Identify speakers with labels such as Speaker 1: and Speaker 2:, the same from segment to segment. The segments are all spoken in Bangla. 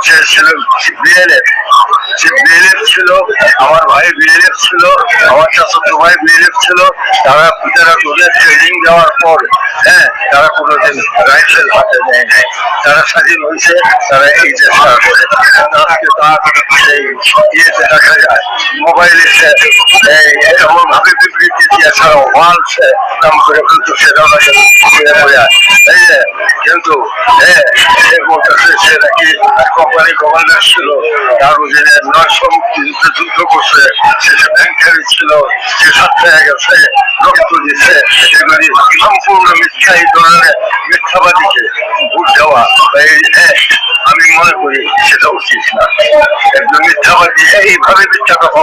Speaker 1: সে ছিল বিএলএফ, সে বিএলএফ ছিল, আমার ভাই বিএলএফ ছিল, আমার চাচাতো ভাই বিএলএফ ছিল। তারা ওদের ট্রেনিং দেওয়ার পর তারা কোনোদিন রাইফেল হাতে নেয় নাই। তারা স্বাধীন হয়েছে, তারা এই দেশ ইয়েতে দেখা যায় মোবাইলে এমন ভাবে বিবৃতি দিয়ে ছাড়াও ওয়ালসে নাম করে কিন্তু সেটাও নাকি এই যে কিন্তু সে নাকি কোম্পানি কমান্ডার ছিল, তার অধীনে 900 মুক্তিযুদ্ধে যুদ্ধ করছে, সে ব্যাংকারি ছিল, সে সাথে গেছে, রক্ত দিচ্ছে। এগুলি সম্পূর্ণ মিথ্যা। এই ধরনের মিথ্যাবাদীকে ভোট দেওয়া আমি মনে করি সেটা উচিত না। একজন মিথ্যাবাদী এইভাবে মিথ্যা কথা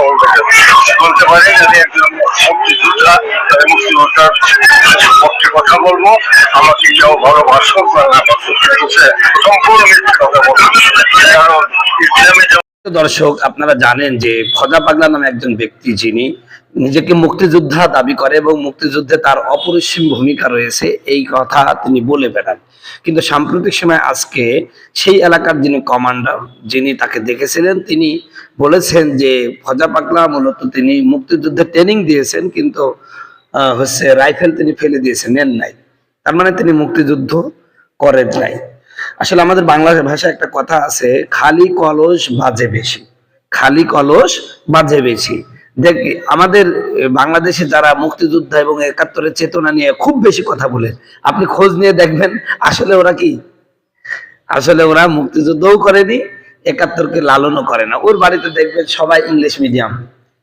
Speaker 1: বলতে পারে। যদি একজন মুক্তিযোদ্ধা মুক্তিযোদ্ধার পক্ষে কথা বলবো, আমাকে কেউ ভালোবাসুক বা না বাসুক, সম্পূর্ণ মিথ্যা কথা বলবো। কারণ ইসলামে
Speaker 2: দর্শক, আপনারা জানেন যে খোদা পাগলা নামে একজন ব্যক্তি যিনি নিজেকে মুক্তিযোদ্ধা দাবি করে এবং মুক্তিযুদ্ধে তার অপরিসীম ভূমিকা রয়েছে এই কথা তিনি বলে বেড়ান। কিন্তু সাম্প্রতিক সময় আজকে সেই এলাকার যিনি কমান্ডার, যিনি তাকে দেখেছিলেন, তিনি বলেছেন যে খোদা পাগলা মূলত তিনি মুক্তিযুদ্ধে ট্রেনিং দিয়েছেন, কিন্তু রাইফেল তিনি ফেলে দিয়েছেন, নেন নাই। তার মানে তিনি মুক্তিযুদ্ধ করেন নাই। আসলে আমাদের বাংলা ভাষায় একটা কথা আছে, খালি কলস বাজে বেশি, খালি কলস বাজে বেশি। দেখি আমাদের বাংলাদেশে যারা মুক্তিযোদ্ধা এবং ৭১-এর চেতনা নিয়ে খুব বেশি কথা বলে, আপনি খোঁজ নিয়ে দেখবেন আসলে ওরা কি, আসলে ওরা মুক্তিযুদ্ধও করেনি, ৭১-কে লালনও করে না। ওর বাড়িতে দেখবেন সবাই ইংলিশ মিডিয়াম,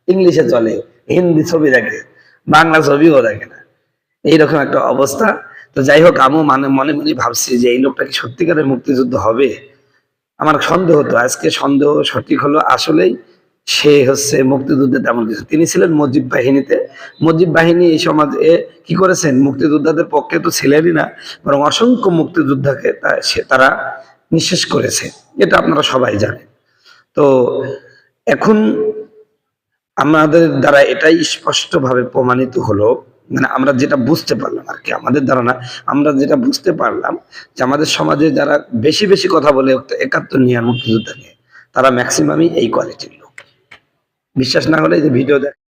Speaker 2: ইংলিশে চলে, হিন্দি ছবি দেখে, বাংলা ছবিও দেখে না, এইরকম একটা অবস্থা। তো যাই হোক, আমি মনে মনে ভাবছি যে এই লোকটা কি সত্যিকারের মুক্তিযুদ্ধ হবে। আমার সন্দেহ হতো, আজকে সন্দেহ সঠিক হলো। আসলেই সে মুক্তিযুদ্ধে তেমন কিছু, তিনি ছিলেন মুজিব বাহিনীতে। মুজিব বাহিনী এই সমাজে কি করেছেন, মুক্তিযোদ্ধাদের পক্ষে তো ছিলেনই না, বরং অসংখ্য মুক্তিযোদ্ধাকে তারা নিঃশেষ করেছে, এটা আপনারা সবাই জানেন। তো এখন আমাদের দ্বারা এটাই স্পষ্টভাবে প্রমাণিত হলো, মানে আমরা যেটা বুঝতে পারলাম আর কি, আমাদের দ্বারা না, আমরা যেটা বুঝতে পারলাম যে আমাদের সমাজে যারা বেশি বেশি কথা বলে ৭১ নিয়ে, মুক্তিযোদ্ধা নিয়ে, তারা ম্যাক্সিমামই এই কোয়ালিটির লোক। বিশ্বাস না হলে যে ভিডিও দেখ।